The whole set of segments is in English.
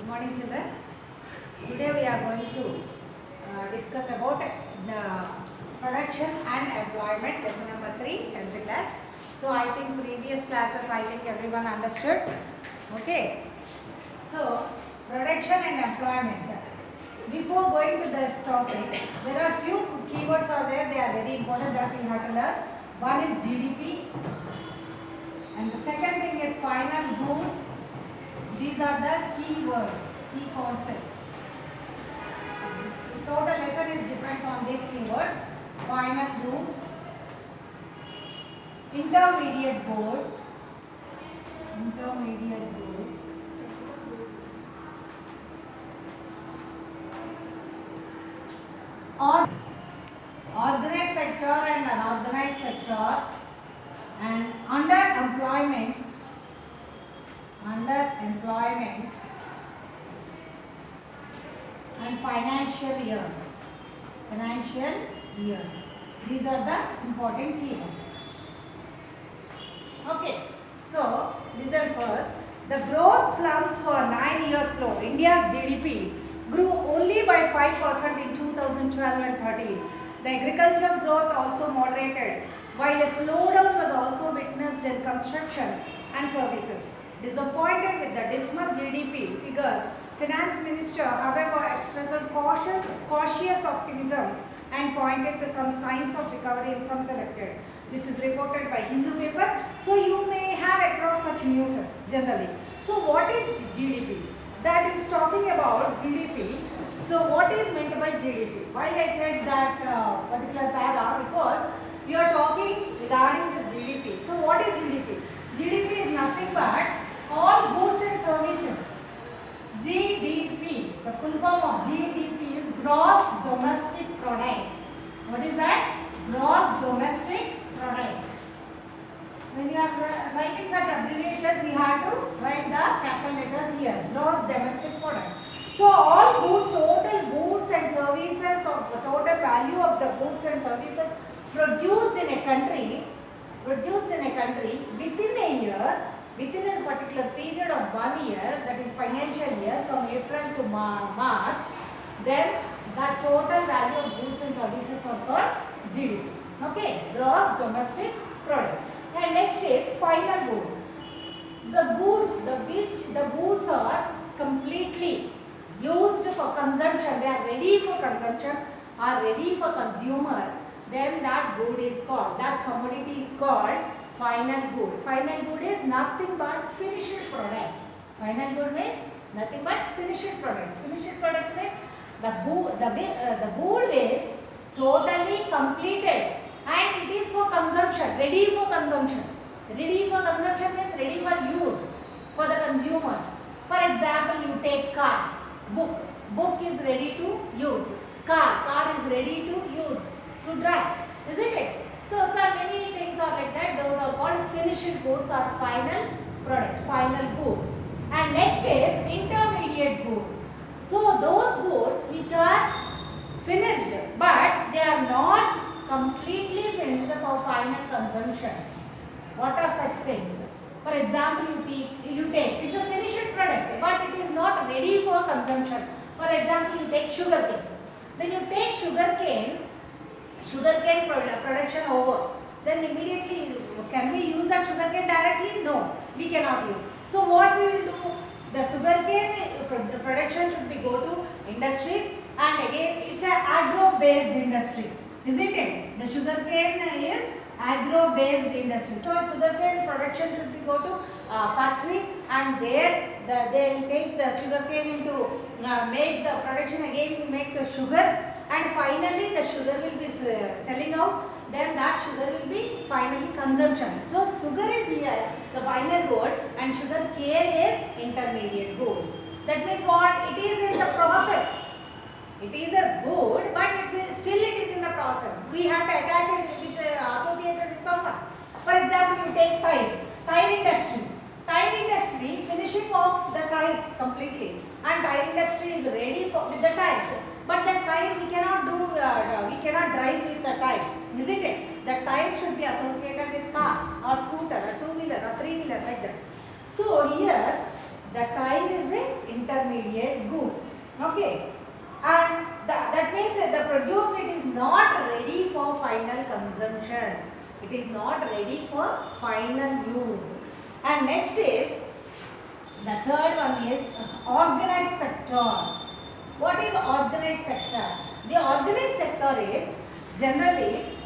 Good morning, children. Today we are going to discuss about production and employment, lesson number 3, 10th class. So I think previous classes, I think everyone understood. Okay. So production and employment. Before going to this topic, there are few keywords are there. They are very important that we have to learn. One is GDP, and the second thing is final good. These are the key words, key concepts. Total lesson is depends on these keywords. Final groups, intermediate board, or organized sector and unorganized sector, and underemployment and financial year. These are the important keywords. Okay, so listen first. The growth slumps for 9 years slow. India's GDP grew only by 5% in 2012 and 13. The agriculture growth also moderated, while a slowdown was also witnessed in construction and services. Disappointed with the dismal GDP figures, Finance Minister, however, expressed cautious optimism and pointed to some signs of recovery in some selected. This is reported by Hindu paper. So you may have across such news generally. So what is GDP? That is talking about GDP. So what is meant by GDP? Why I said that particular para? Because you are talking regarding this GDP. So what is GDP? GDP is nothing but all goods and services. GDP, the full form of GDP is gross domestic product. What is that? Gross domestic product. When you are writing such abbreviations, you have to write the capital letters here. Gross domestic product. So all goods, total goods and services, or the total value of the goods and services produced in a country within a year, within a particular period of 1 year, that is financial year, from April to March, then the total value of goods and services are called GDP. Okay, gross domestic product. And next is final good. The goods are completely used for consumption, they are ready for consumption, are ready for consumer, then that good is called, that commodity is called final good. Final good is nothing but finished product. Final good means nothing but finished product. Finished product means the good which totally completed and it is for consumption, ready for consumption. Ready for consumption means ready for use for the consumer. For example, you take car, book is ready to use. Car is ready to use, to drive, isn't it? So many things are like that. Those are called finished goods or final product, final good. And next is intermediate good. So those goods which are finished but they are not completely finished for final consumption. What are such things? For example, you take it's a finished product but it is not ready for consumption. For example, you take sugarcane. When you take sugarcane production over, then immediately can we use that sugarcane directly? No, we cannot use. So what we will do? The sugarcane production should be go to industries, and again it's an agro-based industry, isn't it? The sugarcane is agro-based industry. So sugarcane production should be go to factory, and there they will take the sugarcane into make the production again to make the sugar. And finally the sugar will be selling out, then that sugar will be finally consumption. So sugar is here the final good and sugar cane is intermediate good. That means what? It is in the process. It is a good but still it is in the process. We have to attach it with associated with someone. For example, you take tire industry. Tire industry finishing off the tires completely, and tire industry is ready with the tires. But that tire we cannot drive with the tire, isn't it? The tire should be associated with car or scooter or two-wheeler or three-wheeler like that. So here The tire is an intermediate good. Okay. And that means that the produce, it is not ready for final consumption. It is not ready for final use. And next is, the third one is organized sector. What is organized sector? The organized sector is generally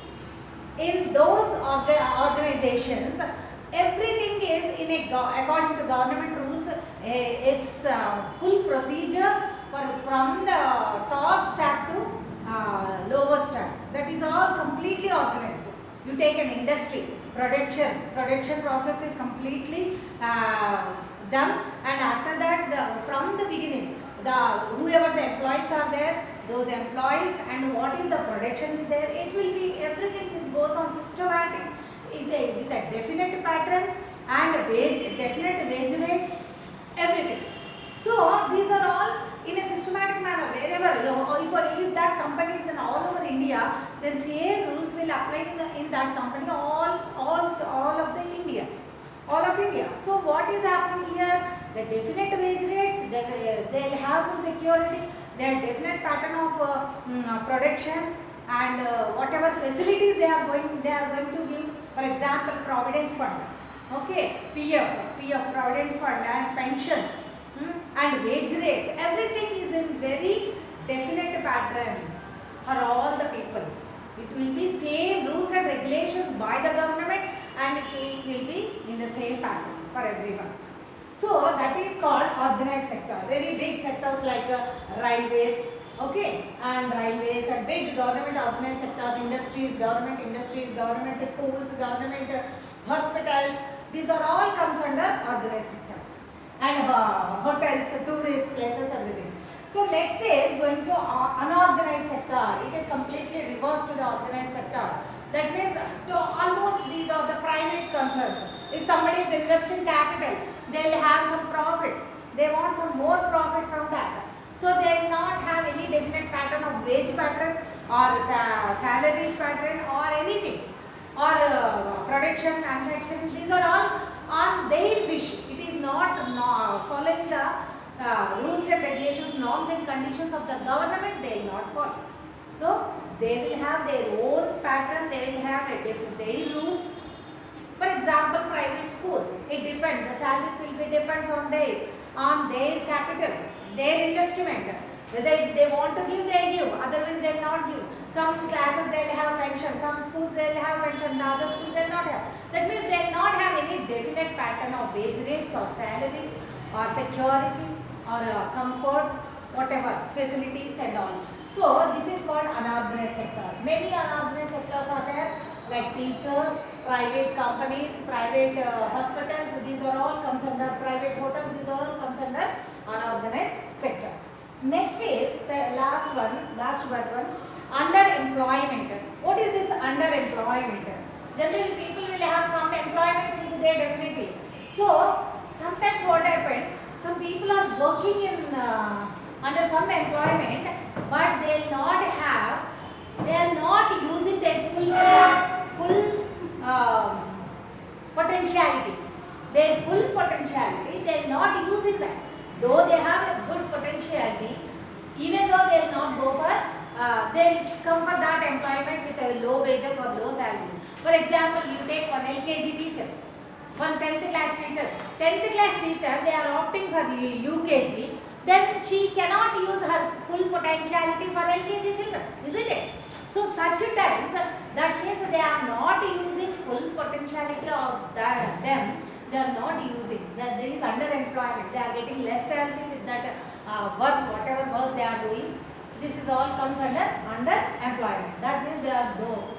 in those organizations, everything is in according to government rules, is full procedure from the top staff to lower staff. That is all completely organized. You take an industry, production process is completely done, and after that, from the beginning, whoever the employees are there, those employees, and what is the production is there, it will be, everything goes on systematic with a definite pattern and definite wage rates, everything. So these are all in a systematic manner. Wherever, if that company is in all over India, then same rules will apply in that company all of the India. All of India. So what is happening here? The definite wage rates, they will have some security, their definite pattern of production, and whatever facilities they are going to give. For example, provident fund, okay, PF provident fund, and pension, and wage rates. Everything is in very definite pattern for all the people. It will be same rules and regulations by the government, and it will be in the same pattern for everyone. So that is called organized sector. Very big sectors like railways, okay, and railways, and big government organized sectors, industries, government schools, government hospitals. These are all comes under organized sector, and hotels, tourist places, everything. So next is going to unorganized sector. It is completely reversed to the organized sector. That means to almost these are the private concerns. If somebody is investing capital, they will have some profit. They want some more profit from that. So they will not have any definite pattern of wage pattern or salaries pattern or anything, or production, manufacturing. These are all on their wish. It is not following the rules and regulations, norms and conditions of the government. They will not follow. So they will have their own pattern. They will have their rules. For example, private schools, it depends. The salaries will be depends on their capital, their investment. Whether they want to give, they will give. Otherwise, they will not give. Some classes they will have pension. Some schools they will have pension. The other schools they will not have. That means they will not have any definite pattern of wage rates or salaries or security or comforts, whatever facilities and all. So this is called unorganized sector. Many unorganized sectors are there, like teachers, private companies, private hospitals. These are all comes under private hotels. These are all comes under unorganized sector. Next is last but one, underemployment. What is this underemployment? Generally, people will have some employment will be there definitely. So sometimes what happened? Some people are working in under some employment, but they are not using their full potentiality. Their full potentiality, they are not using that. Though they have a good potentiality, even though they will not go for, they will come for that employment with a low wages or low salaries. For example, you take one LKG teacher, one 10th class teacher. 10th class teacher, they are opting for UKG. Then she cannot use her full potentiality for LKG children, isn't it? So such times, that means they are not using full potentiality of them. They are not using. There is underemployment. They are getting less salary with that work, whatever work they are doing. This is all comes under underemployment. That means they are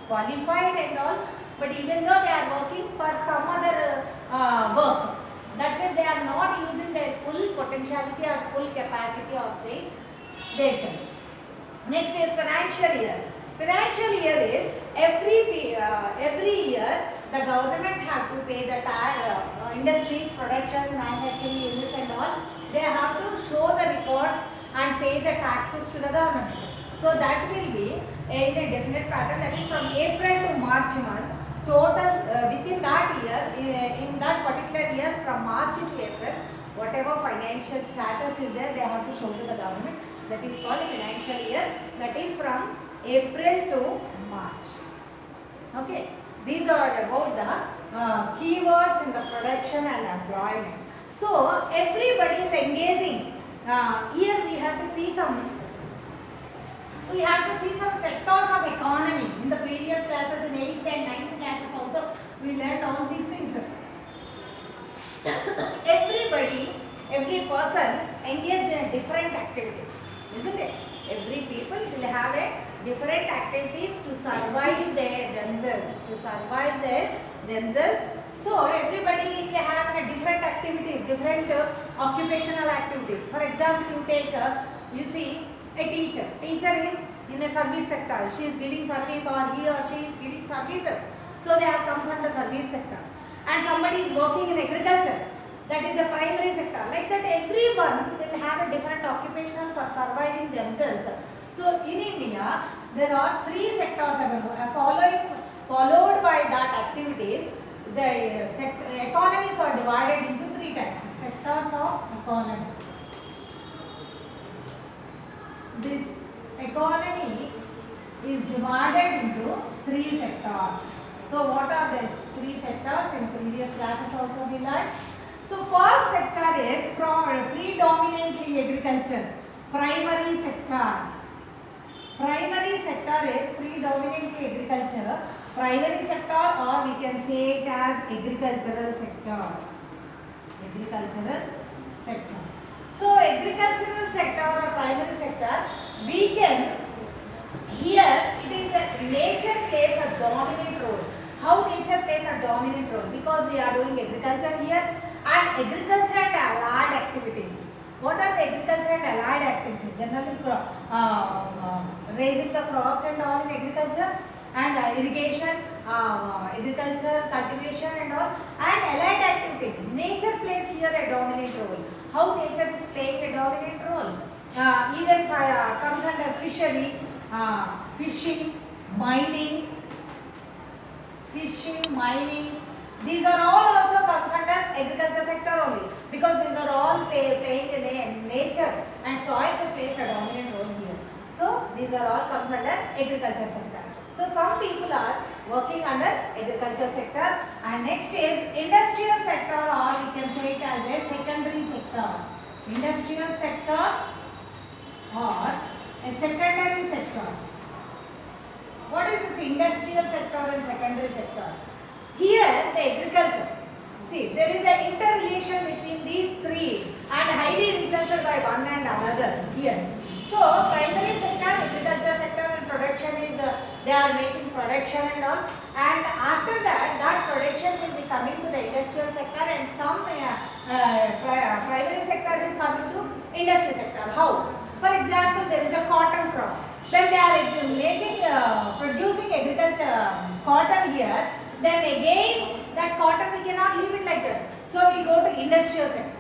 qualified and all, but even though they are working for some other work, that means they are not using their full potentiality or full capacity of their self. Next is financial year. Financial year is every year the governments have to pay the industries, production, manufacturing units and all. They have to show the records and pay the taxes to the government. So that will be in a definite pattern, that is from April to March month. Total within that year, in that particular year from March to April, whatever whatever financial status is there, they have to show to the government. That is called financial year. That is from April to March. Okay. These are about the keywords in the production and employment. So everybody is engaging. Here we have to see some. We have to see some sectors of economy. In the previous classes, in 8th and 9th classes also, we learned all these things. Everybody, every person engaged in different activities, isn't it? Every people will have a different activities to survive themselves, So everybody will have a different activities, different occupational activities. For example, you take, you see, a teacher. Teacher is in a service sector. She is giving service, or he or she is giving services. So they have comes under service sector. And somebody is working in agriculture. That is a primary sector. Like that, everyone will have a different occupation for surviving themselves. So in India, there are 3 sectors followed by that activities. The economies are divided into 3 types. Sectors of economy. This economy is divided into 3 sectors. So what are these 3 sectors? In previous classes also we learned. So first sector is predominantly agriculture. Primary sector. Primary sector is predominantly agriculture. Primary sector, or we can say it as agricultural sector. Agricultural sector. So agricultural sector or primary sector, we can, here it is a nature plays a dominant role. How nature plays a dominant role? Because we are doing agriculture here, and agriculture and allied activities. What are the agriculture and allied activities? Generally raising the crops and all in agriculture, and irrigation, agriculture, cultivation and all, and allied activities. Nature plays here a dominant role. How nature is playing a dominant role? Even comes under fishery, fishing, mining. These are all also comes under agriculture sector only, because these are all playing in nature, and soils plays a dominant role here. So these are all comes under agriculture sector. So some people are working under agriculture sector, and next is industrial sector, or we can say it as a secondary sector. Industrial sector or a secondary sector. What is this industrial sector and secondary sector? Here the agriculture. See, there is an interrelation between these 3 and highly influenced by one and another here. So primary sector, agriculture sector and production is, they are making production and all, and after that, that production will be coming to the industrial sector, and some primary sector is coming to industrial sector. How? For example, there is a cotton crop. When they are making, producing agriculture cotton here, then again that cotton we cannot leave it like that. So we go to industrial sector,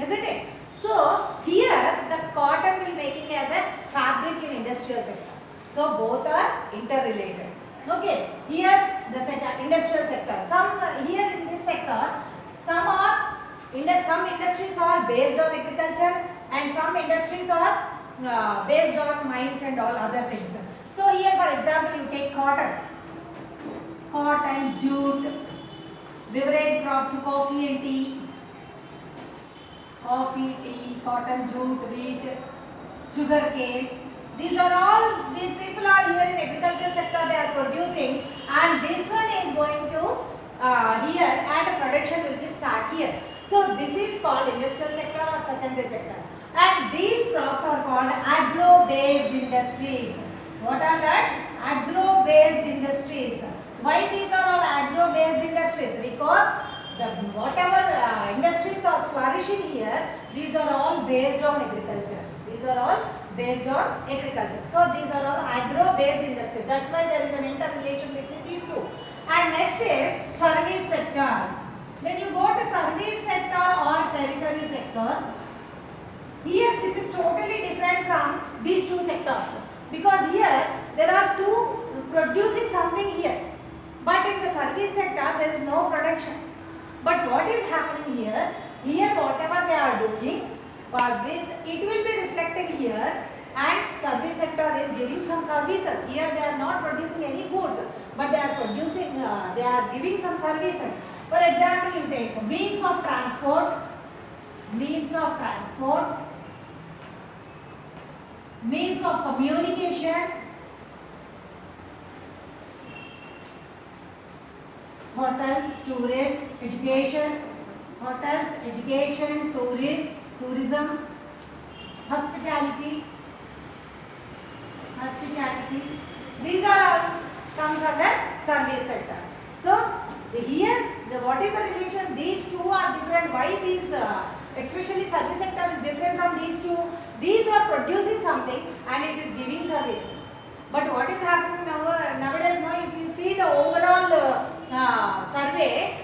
isn't it? So here the cotton will making as a fabric in industrial sector. So both are interrelated. Okay. Here the sector, industrial sector. Some here in this sector, some industries are based on agriculture, and some industries are based on mines and all other things. So here, for example, you take cotton, jute, beverage crops, coffee and tea, cotton, jute, wheat, sugar cane. These people are here in agriculture sector, they are producing, and this one is going to here, and production will be start here. So this is called industrial sector or secondary sector. And these crops are called agro-based industries. What are that? Agro-based industries. Why these are all agro-based industries? Because whatever industries are flourishing here, these are all based on agriculture. So these are all agro-based industries. That's why there is an interrelation between these 2. And next is service sector. When you go to service sector or tertiary sector, here this is totally different from these 2 sectors, because here there are 2 producing something here, but in the service sector there is no production. But what is happening here? Here whatever they are doing, but with it will be reflected here, and service sector is giving some services. Here they are not producing any goods, but they are producing, they are giving some services. For example, you take means of transport, means of transport, means of communication, hotels, tourists, education, hotels, education, tourists, tourism, hospitality, hospitality. These are all comes under service sector. So here, what is the relation? These two are different. Why these? Especially service sector is different from these two. These are producing something and it is giving services. But what is happening nowadays? Now, if you see the overall survey,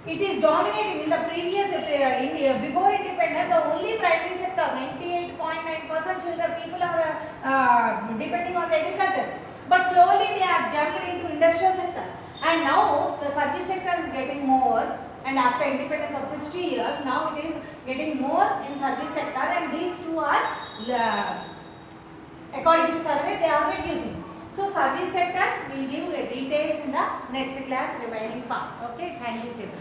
it is dominating. In the previous before independence, the only primary sector, 98.9% children people are depending on the agriculture. But slowly they are jumped into industrial sector, and now the service sector is getting more. And after independence of 60 years, now it is getting more in service sector, and these two are according to survey they are reducing. So service sector will give details in the next class remaining part. Okay, thank you children.